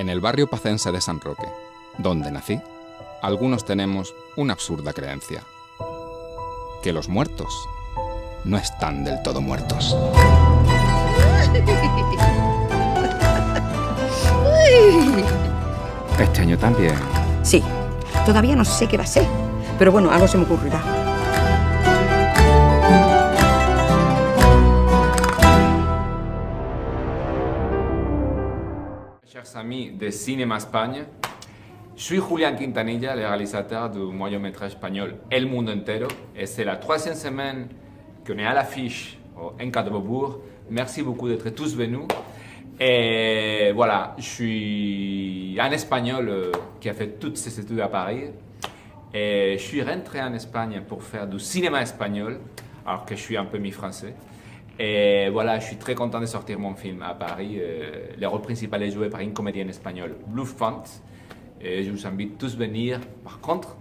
En el barrio pacense de San Roque, donde nací, algunos tenemos una absurda creencia: que los muertos no están del todo muertos. Este año también. Sí, todavía no sé qué va a ser, pero bueno, algo se me ocurrirá. Chers amis de Cinéma Espagne, je suis Julián Quintanilla, le réalisateur du moyen-métrage espagnol El Mundo Entero, et c'est la troisième semaine qu'on est à l'affiche au Enca de Beaubourg. Merci beaucoup d'être tous venus. Et voilà, je suis un Espagnol qui a fait toutes ses études à Paris. Et je suis rentré en Espagne pour faire du cinéma espagnol, alors que je suis un peu mi-français. Et voilà, je suis très content de sortir mon film à Paris. Le rôle principal est joué par une comédienne espagnole, Blue Font. Et je vous invite tous à venir. Par contre,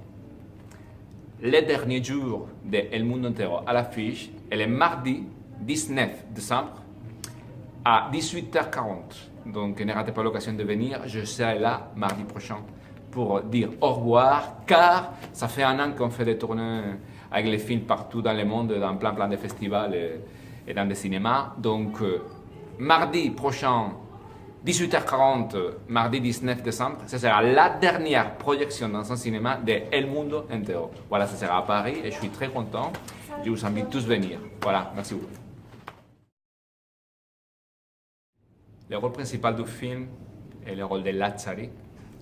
le dernier jour de El Mundo Entero à l'affiche est le mardi 19 décembre à 18h40. Donc ne ratez pas l'occasion de venir. Je serai là mardi prochain pour dire au revoir, car ça fait un an qu'on fait des tournées avec les films partout dans le monde, dans plein de festivals et dans des cinémas. Donc, mardi prochain, 18h40, mardi 19 décembre, ce sera la dernière projection dans un cinéma de El Mundo Entero. Voilà, ça sera à Paris et je suis très content. Je vous invite tous à venir. Voilà, merci beaucoup. Le rôle principal du film est le rôle de Lazzari,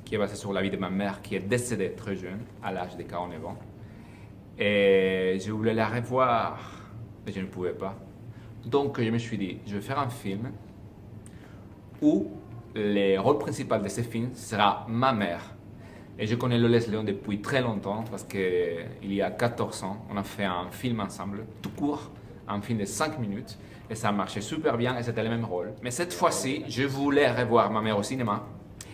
qui est basé sur la vie de ma mère, qui est décédée très jeune, à l'âge de 49 ans. Et je voulais la revoir, mais je ne pouvais pas. Donc je me suis dit, je vais faire un film où le rôle principal de ce film sera ma mère. Et je connais Loles Léon depuis très longtemps, parce qu'il y a 14 ans, on a fait un film ensemble, tout court, un film de 5 minutes, et ça marchait super bien et c'était le même rôle. Mais cette fois-ci, je voulais revoir ma mère au cinéma,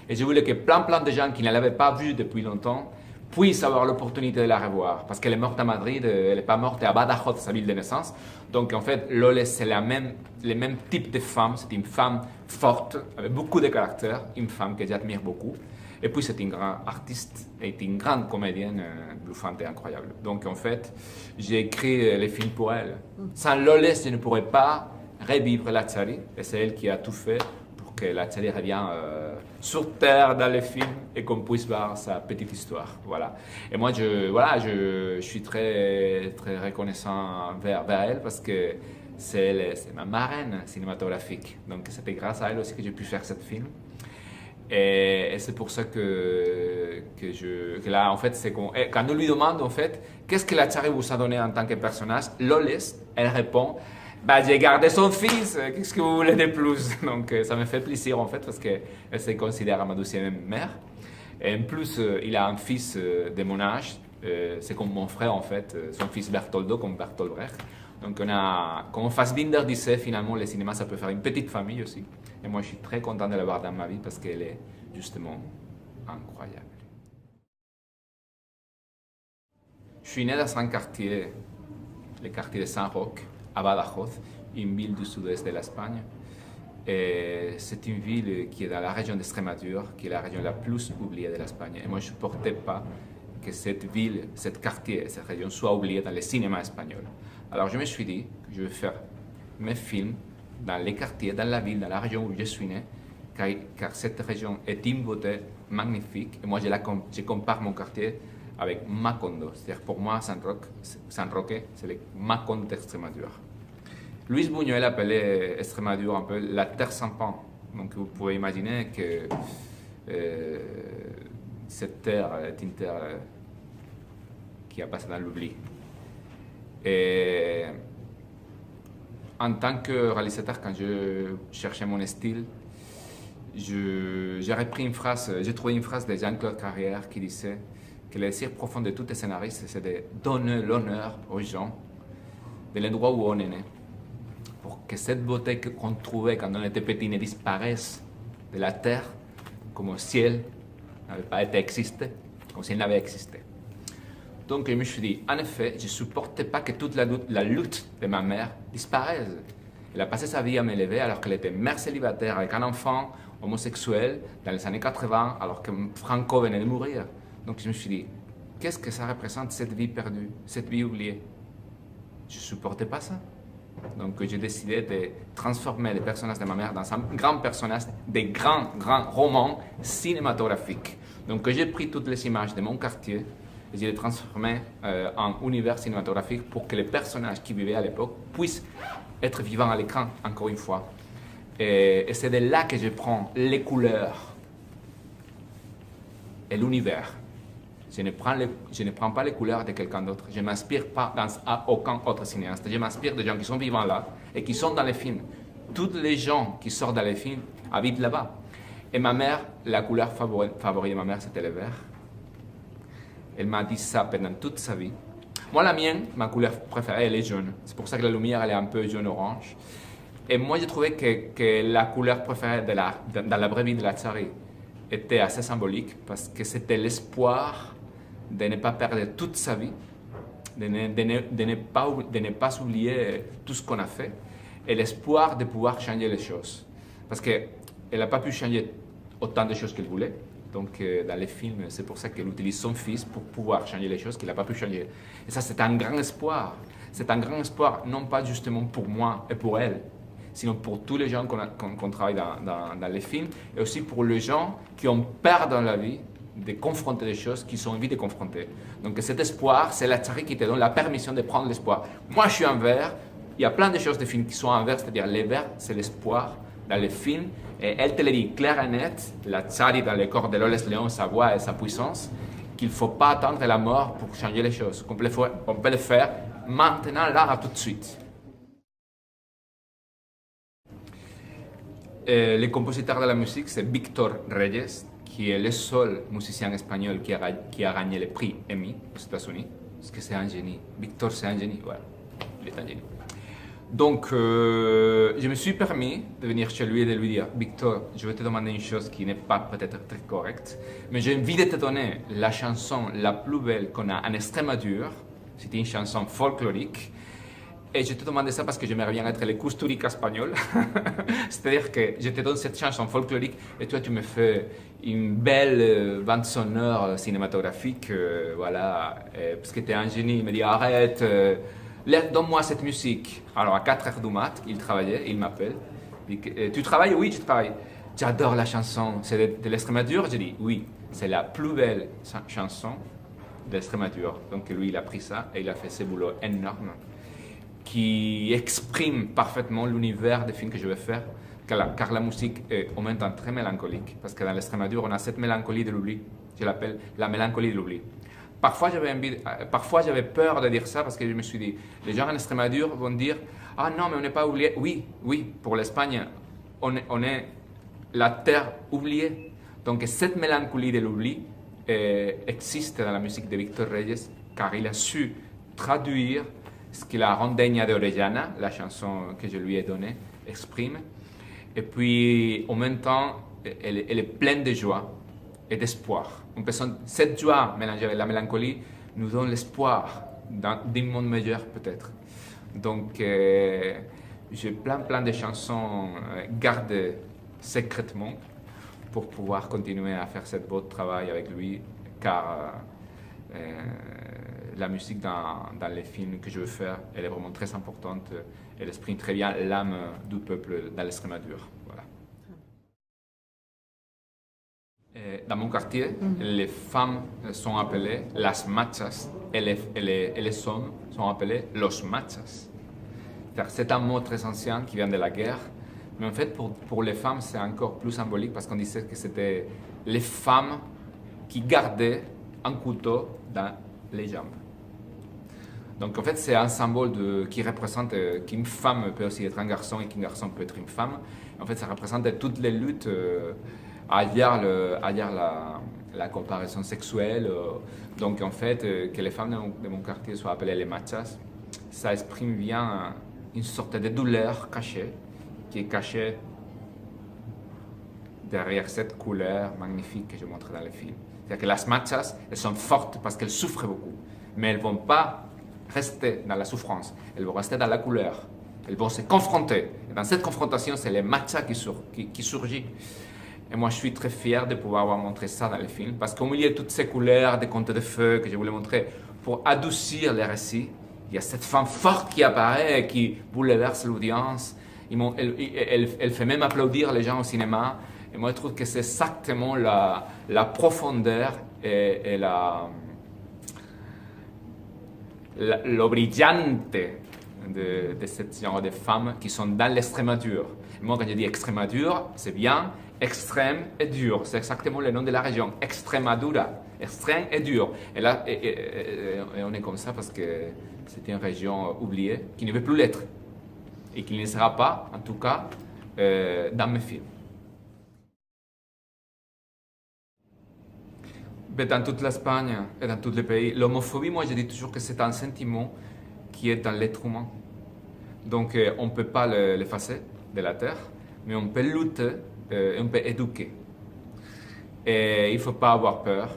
et je voulais que plein de gens qui ne l'avaient pas vue depuis longtemps puissent avoir l'opportunité de la revoir. Parce qu'elle est morte à Madrid, elle n'est pas morte à Badajoz, sa ville de naissance. Donc en fait, Loles, c'est le même type de femme. C'est une femme forte, avec beaucoup de caractère, une femme que j'admire beaucoup. Et puis c'est une grande artiste et une grande comédienne, Blue Font est incroyable. Donc en fait, j'ai écrit les films pour elle. Sans Loles, je ne pourrais pas revivre Lazzari, et c'est elle qui a tout fait pour que Lazzari revienne sur Terre dans les films et qu'on puisse voir sa petite histoire. Voilà. Et moi, je suis très reconnaissant vers elle parce que c'est ma marraine cinématographique. Donc c'était grâce à elle aussi que j'ai pu faire ce film. Et c'est pour ça que là, en fait, c'est quand on lui demande, en fait, qu'est-ce que Lazzari vous a donné en tant que personnage, Loles, elle répond, bah, j'ai gardé son fils, qu'est-ce que vous voulez de plus? Donc ça me fait plaisir, en fait, parce qu'elle se considère ma deuxième mère. Et en plus, il a un fils de mon âge, c'est comme mon frère, en fait, son fils Bertoldo, comme Bertolt Brecht. Donc comme Fassbinder disait, finalement, le cinéma, ça peut faire une petite famille aussi. Et moi, je suis très content de l'avoir dans ma vie parce qu'elle est justement incroyable. Je suis né dans un quartier, le quartier de San Roque, à Badajoz, une ville du sud-est de l'Espagne. Et c'est une ville qui est dans la région d'Extremadure, qui est la région la plus oubliée de l'Espagne. Et moi, je ne supportais pas que cette ville, ce quartier, cette région soit oubliée dans le cinéma espagnol. Alors je me suis dit que je vais faire mes films dans les quartiers, dans la ville, dans la région où je suis né, car cette région est une beauté magnifique. Et moi, je compare mon quartier avec Macondo. C'est-à-dire pour moi, San Roque, c'est le Macondo d'Extremadure. Luis Buñuel appelait Extremadure un peu la terre sans pain. Donc vous pouvez imaginer que cette terre est une terre qui a passé dans l'oubli. Et en tant que réalisateur, quand je cherchais mon style, j'ai trouvé une phrase de Jean-Claude Carrière qui disait que le désir profond de tout scénariste, c'est de donner l'honneur aux gens de l'endroit où on est né, pour que cette beauté qu'on trouvait quand on était petit ne disparaisse de la terre, comme le ciel n'avait pas existé, comme s'il n'avait existé. Donc je me suis dit, en effet, je ne supportais pas que toute la lutte de ma mère disparaisse. Elle a passé sa vie à m'élever alors qu'elle était mère célibataire avec un enfant homosexuel dans les années 80, alors que Franco venait de mourir. Donc je me suis dit, qu'est-ce que ça représente cette vie perdue, cette vie oubliée? Je ne supportais pas ça. Donc j'ai décidé de transformer les personnages de ma mère dans un grand personnage des grands romans cinématographiques. Donc j'ai pris toutes les images de mon quartier et je les transformé en univers cinématographique pour que les personnages qui vivaient à l'époque puissent être vivants à l'écran, encore une fois. Et c'est de là que je prends les couleurs et l'univers. Je ne prends pas les couleurs de quelqu'un d'autre. Je ne m'inspire pas à aucun autre cinéaste. Je m'inspire des gens qui sont vivants là et qui sont dans les films. Tous les gens qui sortent dans les films habitent là-bas. Et ma mère, la couleur favorite de ma mère, c'était le vert. Elle m'a dit ça pendant toute sa vie. Moi, la mienne, ma couleur préférée, elle est jaune. C'est pour ça que la lumière, elle est un peu jaune-orange. Et moi, j'ai trouvé que la couleur préférée dans la vraie vie de Lazzari était assez symbolique parce que c'était l'espoir de ne pas perdre toute sa vie, de ne pas oublier tout ce qu'on a fait et l'espoir de pouvoir changer les choses. Parce qu'elle n'a pas pu changer autant de choses qu'elle voulait. Donc, dans les films, c'est pour ça qu'elle utilise son fils pour pouvoir changer les choses qu'il n'a pas pu changer. Et ça, c'est un grand espoir. C'est un grand espoir, non pas justement pour moi et pour elle, sinon pour tous les gens qu'on travaille dans les films, et aussi pour les gens qui ont peur dans la vie de confronter des choses qu'ils ont envie de confronter. Donc cet espoir, c'est Lazzari qui te donne la permission de prendre l'espoir. Moi, je suis un vert. Il y a plein de choses de films qui sont en vert, c'est-à-dire les verts, c'est l'espoir dans les films. Et elle te le dit clair et net, Lazzari dans le corps de Loles Léon, sa voix et sa puissance, qu'il ne faut pas attendre la mort pour changer les choses. Qu'on peut le faire maintenant, là, tout de suite. Le compositeur de la musique, c'est Víctor Reyes, qui est le seul musicien espagnol qui a gagné le prix Emmy aux États-Unis. Parce que c'est un génie. Víctor, c'est un génie. Voilà, il est un génie. Donc, je me suis permis de venir chez lui et de lui dire, Víctor, je vais te demander une chose qui n'est pas peut-être très correcte, mais j'ai envie de te donner la chanson la plus belle qu'on a en Extremadure. C'était une chanson folklorique. Et je te demandais ça parce que j'aimerais bien être le Kusturica espagnol. C'est-à-dire que je te donne cette chanson folklorique et toi, tu me fais une belle bande sonore cinématographique. Voilà. Parce que tu es un génie. Il me dit, arrête, donne-moi cette musique. Alors, à 4 heures du mat, il travaillait, il m'appelle. Tu travailles? Oui, je travaille. J'adore la chanson. C'est de l'Extremadure? J'ai dit, oui, c'est la plus belle chanson de l'Extremadure. Donc, lui, il a pris ça et il a fait ce boulot énorme qui exprime parfaitement l'univers des films que je vais faire, car la musique est en même temps très mélancolique, parce que dans l'Extremadure, on a cette mélancolie de l'oubli, je l'appelle la mélancolie de l'oubli. Parfois, j'avais peur de dire ça, parce que je me suis dit, les gens en Extremadure vont dire, ah non, mais on n'est pas oublié. Oui, pour l'Espagne, on est la terre oubliée. Donc cette mélancolie de l'oubli existe dans la musique de Víctor Reyes, car il a su traduire ce que la Rondeña de Orellana, la chanson que je lui ai donnée, exprime. Et puis, en même temps, elle est pleine de joie et d'espoir. Cette joie mélangée avec la mélancolie nous donne l'espoir d'un monde meilleur, peut-être. Donc, j'ai plein de chansons gardées secrètement pour pouvoir continuer à faire ce beau travail avec lui, car la musique dans les films que je veux faire, elle est vraiment très importante. Elle exprime très bien l'âme du peuple dans l'Extremadure. Voilà. Dans mon quartier, les femmes sont appelées las machas et les hommes sont appelés los machas. C'est un mot très ancien qui vient de la guerre, mais en fait pour les femmes c'est encore plus symbolique parce qu'on disait que c'était les femmes qui gardaient un couteau dans les jambes. Donc en fait c'est un symbole qui représente qu'une femme peut aussi être un garçon et qu'un garçon peut être une femme. En fait ça représente toutes les luttes ailleurs la comparaison sexuelle. Donc en fait que les femmes de mon quartier soient appelées les machas, ça exprime bien une sorte de douleur cachée, qui est cachée derrière cette couleur magnifique que je montre dans les films. C'est-à-dire que les machas, elles sont fortes parce qu'elles souffrent beaucoup, mais elles ne vont pas rester dans la souffrance, elles vont rester dans la couleur, elles vont se confronter. Et dans cette confrontation, c'est les machas qui surgit. Et moi, je suis très fier de pouvoir avoir montré ça dans le film, parce qu'au milieu de toutes ces couleurs, des contes de feu que je voulais montrer, pour adoucir les récits, il y a cette femme forte qui apparaît et qui bouleverse l'audience. Elle fait même applaudir les gens au cinéma. Et moi, je trouve que c'est exactement la profondeur et lo brillante de ce genre de femmes qui sont dans l'extrémadure. Moi, quand je dis extrémadure, c'est bien extrême et dur. C'est exactement le nom de la région. Extremadura. Extrême et dur. Et là, on est comme ça parce que c'est une région oubliée qui ne veut plus l'être. Et qui ne sera pas, en tout cas, dans mes films. Mais dans toute l'Espagne et dans tous les pays, l'homophobie, moi, je dis toujours que c'est un sentiment qui est dans l'être humain. Donc, on ne peut pas l'effacer de la terre, mais on peut lutter et on peut éduquer. Et il ne faut pas avoir peur,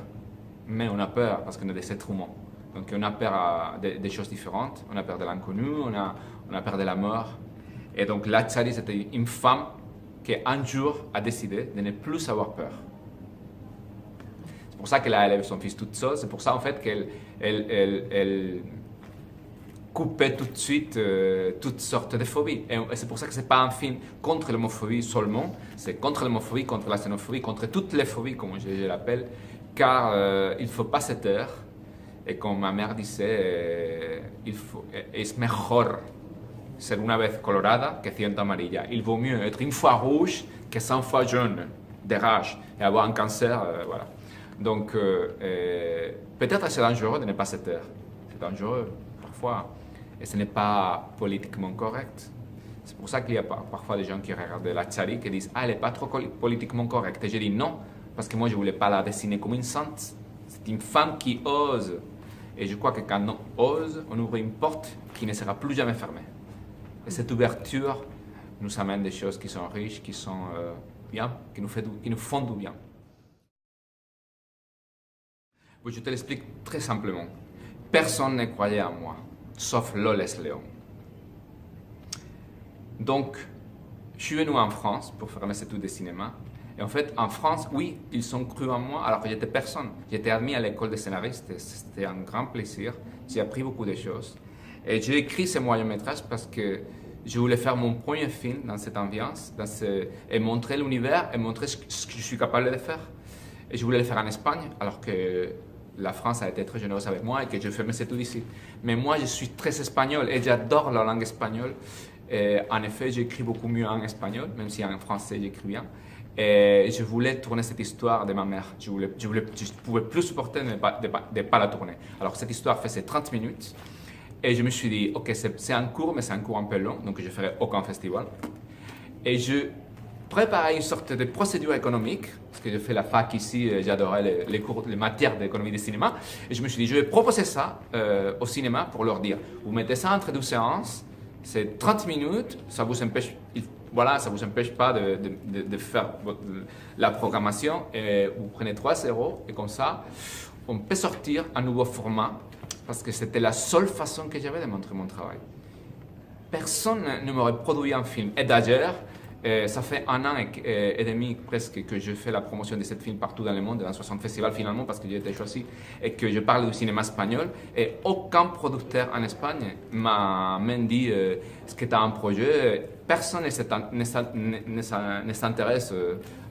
mais on a peur parce qu'on est des êtres humains. Donc, on a peur des choses différentes. On a peur de l'inconnu, on a peur de la mort. Et donc, Lazzari, c'était une femme qui, un jour, a décidé de ne plus avoir peur. C'est pour ça qu'elle a élevé son fils toute seule. C'est pour ça, en fait, qu'elle coupait tout de suite toutes sortes de phobies. Et c'est pour ça que ce n'est pas un film contre l'homophobie seulement. C'est contre l'homophobie, contre la xénophobie, contre toutes les phobies, comme je l'appelle. Car il ne faut pas se taire. Et comme ma mère disait, es mejor ser una vez colorada que 100 amarilla. Il vaut mieux être une fois rouge que 100 fois jaune, de rage, et avoir un cancer, voilà. Donc, peut-être c'est dangereux de ne pas se taire. C'est dangereux, parfois. Et ce n'est pas politiquement correct. C'est pour ça qu'il y a parfois des gens qui regardent Lazzari qui disent « Ah, elle n'est pas trop politiquement correcte. » Et je dis non, parce que moi, je ne voulais pas la dessiner comme une sainte. C'est une femme qui ose. Et je crois que quand on ose, on ouvre une porte qui ne sera plus jamais fermée. Et cette ouverture nous amène des choses qui sont riches, qui sont bien, qui nous font du bien. Je te l'explique très simplement. Personne ne croyait en moi, sauf Loles Léon. Donc, je suis venu en France pour faire mes études de cinéma. Et en fait, en France, oui, ils ont cru en moi alors que j'étais personne. J'étais admis à l'école des scénaristes et c'était un grand plaisir. J'ai appris beaucoup de choses. Et j'ai écrit ce moyen-métrage parce que je voulais faire mon premier film dans cette ambiance et montrer l'univers et montrer ce que je suis capable de faire. Et je voulais le faire en Espagne alors que la France a été très généreuse avec moi et que je fais mes études ici. Mais moi, je suis très espagnol et j'adore la langue espagnole. Et en effet, j'écris beaucoup mieux en espagnol, même si en français, j'écris bien. Et je voulais tourner cette histoire de ma mère. Je ne pouvais plus supporter de ne pas la tourner. Alors, cette histoire faisait 30 minutes. Et je me suis dit, ok, c'est un cours, mais c'est un cours un peu long, donc je ne ferai aucun festival. Et je préparais une sorte de procédure économique, parce que j'ai fait la fac ici, j'adorais les cours, les matières d'économie du cinéma. Et je me suis dit, je vais proposer ça au cinéma pour leur dire, vous mettez ça entre 2 séances, c'est 30 minutes, ça vous empêche, voilà, ça vous empêche pas de faire la programmation, et vous prenez 3 euros, et comme ça, on peut sortir un nouveau format, parce que c'était la seule façon que j'avais de montrer mon travail. Personne ne m'aurait produit un film. Et d'ailleurs, ça fait 1 an et demi presque que je fais la promotion de ce film partout dans le monde, dans 60 festivals finalement, parce que j'ai été choisi, et que je parle du cinéma espagnol. Et aucun producteur en Espagne m'a même dit est-ce que tu as un projet. Personne ne s'intéresse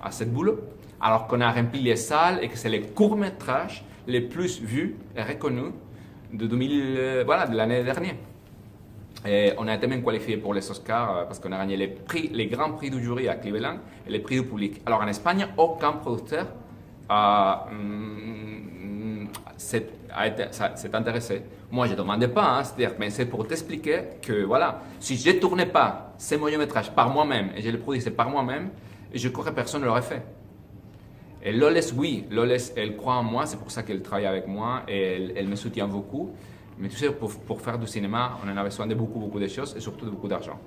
à ce boulot. Alors qu'on a rempli les salles et que c'est les courts-métrages les plus vus et reconnus de l'année dernière. Et on a été même qualifié pour les Oscars parce qu'on a gagné les grands prix du jury à Cleveland et les prix du public. Alors en Espagne, aucun producteur s'est intéressé. Moi, je ne demandais pas, c'est-à-dire, mais c'est pour t'expliquer que voilà, si je ne tournais pas ces moyens-métrages par moi-même et je les produisais par moi-même, je crois que personne ne l'aurait fait. Et Loles, oui, Loles, elle croit en moi, c'est pour ça qu'elle travaille avec moi et elle me soutient beaucoup. Mais tu sais, pour faire du cinéma, on en a besoin de beaucoup de choses et surtout de beaucoup d'argent.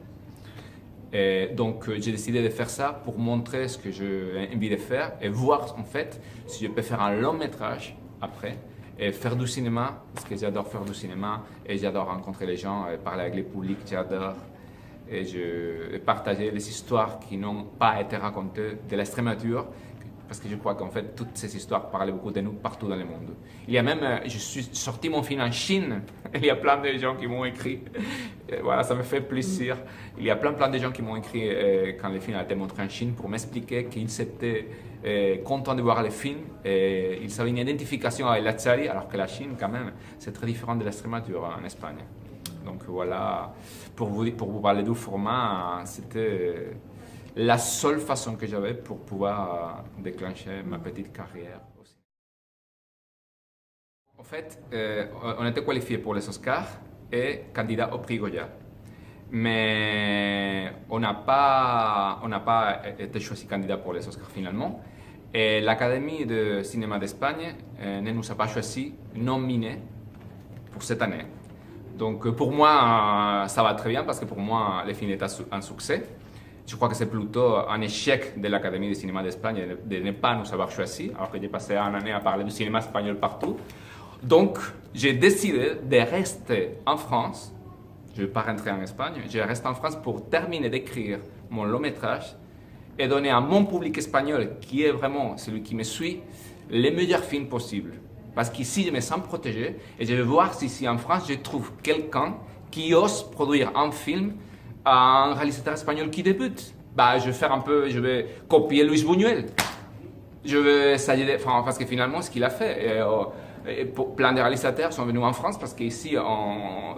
Et donc, j'ai décidé de faire ça pour montrer ce que j'ai envie de faire et voir en fait si je peux faire un long métrage après et faire du cinéma, parce que j'adore faire du cinéma et j'adore rencontrer les gens, et parler avec les publics, j'adore. Et partager des histoires qui n'ont pas été racontées de l'extrémature, parce que je crois qu'en fait, toutes ces histoires parlent beaucoup de nous partout dans le monde. Il y a même, je suis sorti mon film en Chine, il y a plein de gens qui m'ont écrit, voilà, ça me fait plaisir. Il y a plein de gens qui m'ont écrit quand le film a été montré en Chine pour m'expliquer qu'ils étaient contents de voir le film, et ils avaient une identification avec Lazzari, alors que la Chine, quand même, c'est très différent de l'Extrémadure en Espagne. Donc voilà, pour vous parler du format, c'était la seule façon que j'avais pour pouvoir déclencher ma petite carrière aussi. En fait, on était qualifié pour les Oscars et candidat au prix Goya. Mais on n'a pas été choisi candidat pour les Oscars finalement. Et l'Académie de cinéma d'Espagne ne nous a pas choisi nominés pour cette année. Donc pour moi, ça va très bien parce que pour moi, le film est un succès. Je crois que c'est plutôt un échec de l'Académie de cinéma d'Espagne de ne pas nous avoir choisi, alors que j'ai passé une année à parler du cinéma espagnol partout. Donc, j'ai décidé de rester en France. Je ne vais pas rentrer en Espagne. Je reste en France pour terminer d'écrire mon long métrage et donner à mon public espagnol, qui est vraiment celui qui me suit, les meilleurs films possibles. Parce qu'ici, je me sens protégé et je vais voir si ici en France, je trouve quelqu'un qui ose produire un film à un réalisateur espagnol qui débute. Je vais faire un peu, je vais copier Luis Buñuel. Je vais essayer, parce que finalement, ce qu'il a fait, plein de réalisateurs sont venus en France parce qu'ici,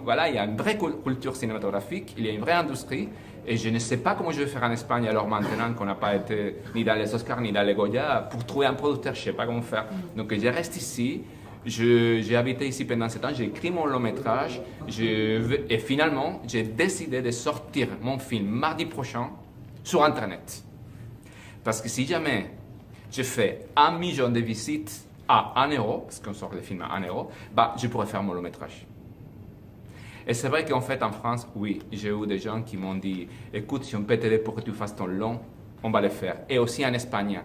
voilà, il y a une vraie culture cinématographique, il y a une vraie industrie, et je ne sais pas comment je vais faire en Espagne alors maintenant qu'on n'a pas été ni dans les Oscars ni dans les Goya pour trouver un producteur, je ne sais pas comment faire. Donc je reste ici. J'ai habité ici pendant 7 ans, j'ai écrit mon long métrage et finalement, j'ai décidé de sortir mon film mardi prochain sur Internet. Parce que si jamais je fais 1 million de visites à 1 euro, parce qu'on sort le film à 1 euro, je pourrais faire mon long métrage. Et c'est vrai qu'en fait, en France, oui, j'ai eu des gens qui m'ont dit « Écoute, si on peut t'aider pour que tu fasses ton long, on va le faire. » Et aussi en Espagne,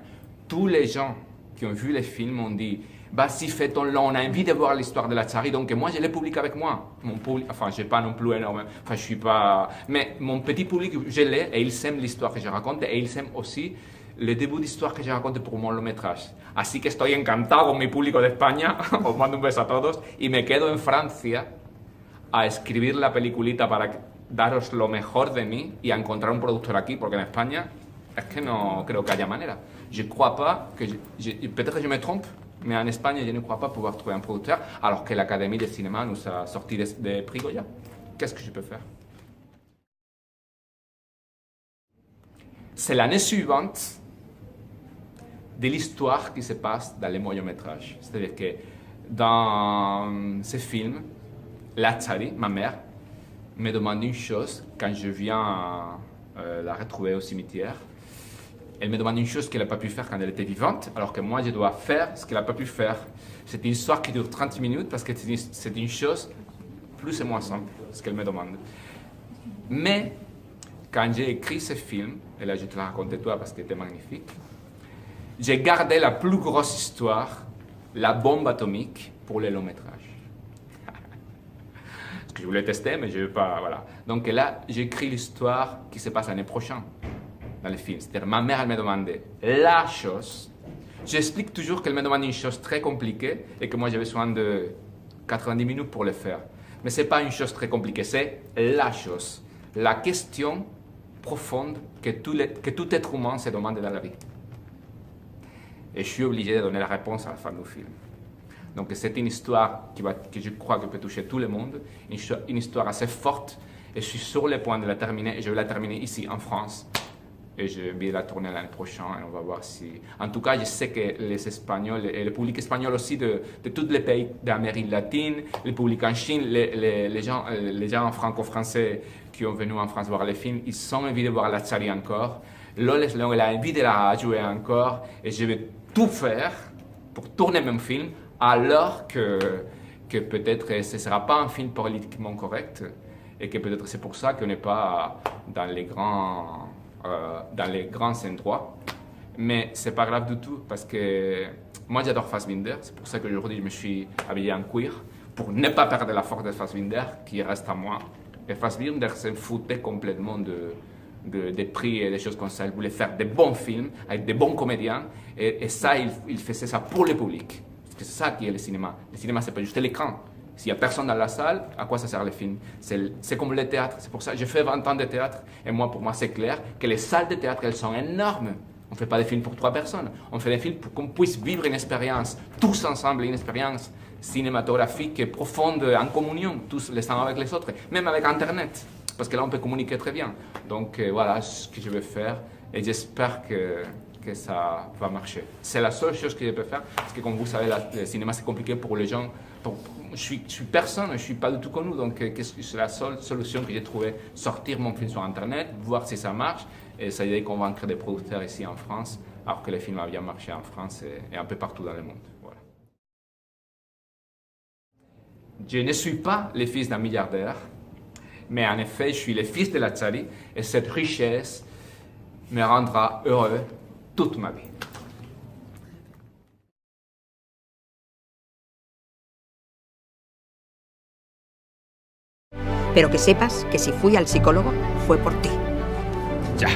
tous les gens qui ont vu le film m'ont dit si fait ton long, on a envie de voir l'histoire de Lazzari, donc moi je l'ai publié avec moi. Mon public, je n'ai pas non plus énormément, je suis pas, mais mon petit public, je l'ai et ils aiment l'histoire que je raconte et ils aiment aussi le début d'histoire que je raconte pour mon long métrage. Así que estoy encantado con mi público de España, os mando un beso a todos y me quedo en Francia a escribir la peliculita para daros lo mejor de mí y a encontrar un productor aquí, porque en España es que no creo que haya manera. Je crois pas que, peut-être que je me trompe, mais en Espagne, je ne crois pas pouvoir trouver un producteur, alors que l'Académie de cinéma nous a sorti des prix Goya. Qu'est-ce que je peux faire? C'est l'année suivante de l'histoire qui se passe dans les moyens métrages. C'est-à-dire que dans ce film, Lazzari, ma mère, me demande une chose quand je viens la retrouver au cimetière. Elle me demande une chose qu'elle n'a pas pu faire quand elle était vivante, alors que moi, je dois faire ce qu'elle n'a pas pu faire. C'est une histoire qui dure 30 minutes parce que c'est une chose plus et moins simple, ce qu'elle me demande. Mais quand j'ai écrit ce film, et là je te la raconte toi parce que c'était magnifique, j'ai gardé la plus grosse histoire, la bombe atomique, pour le long métrage. Parce que je voulais tester, mais je ne veux pas, voilà. Donc là, j'ai écrit l'histoire qui se passe l'année prochaine dans le film. C'est-à-dire, ma mère, elle me demandait la chose. J'explique toujours qu'elle me demande une chose très compliquée et que moi, j'ai besoin de 90 minutes pour le faire. Mais ce n'est pas une chose très compliquée, c'est la chose. La question profonde que tout être humain se demande dans la vie. Et je suis obligé de donner la réponse à la fin du film. Donc c'est une histoire que je crois que peut toucher tout le monde, une histoire assez forte, et je suis sur le point de la terminer, et je vais la terminer ici en France. Et je vais la tourner l'année prochaine, et on va voir si... En tout cas, je sais que les Espagnols, et le public espagnol aussi de tous les pays d'Amérique latine, le public en Chine, les gens franco-français qui ont venu en France voir les films, ils ont envie de voir Lazzari encore. Loles León, il a envie de la jouer encore, et je vais tout faire pour tourner mon film, alors que peut-être ce ne sera pas un film politiquement correct, et que peut-être c'est pour ça qu'on n'est pas dans les grands endroits. Mais ce n'est pas grave du tout, parce que moi j'adore Fassbinder, c'est pour ça qu'aujourd'hui je me suis habillé en cuir, pour ne pas perdre la force de Fassbinder qui reste à moi. Et Fassbinder s'en foutait complètement de des prix et des choses comme ça. Il voulait faire des bons films avec des bons comédiens. Et ça, il faisait ça pour le public. Parce que c'est ça qui est le cinéma. Le cinéma, c'est pas juste l'écran. S'il n'y a personne dans la salle, à quoi ça sert le film? C'est comme le théâtre. C'est pour ça que j'ai fait 20 ans de théâtre. Et moi, pour moi, c'est clair que les salles de théâtre, elles sont énormes. On ne fait pas des films pour 3 personnes. On fait des films pour qu'on puisse vivre une expérience, tous ensemble, une expérience cinématographique et profonde, en communion, tous les uns avec les autres, même avec Internet, parce que là, on peut communiquer très bien. Donc, voilà ce que je vais faire et j'espère que ça va marcher. C'est la seule chose que je peux faire, parce que comme vous savez, le cinéma, c'est compliqué pour les gens. Je suis personne, je ne suis pas du tout connu, donc c'est la seule solution que j'ai trouvée, sortir mon film sur Internet, voir si ça marche, et essayer de convaincre des producteurs ici en France, alors que le film a bien marché en France et un peu partout dans le monde. Voilà. Je ne suis pas le fils d'un milliardaire, mais en effet, je suis le fils de Lazzari, et cette richesse me rendra heureux toute ma vie. Pero que sepas que si fui al psicólogo fue por ti. Ya.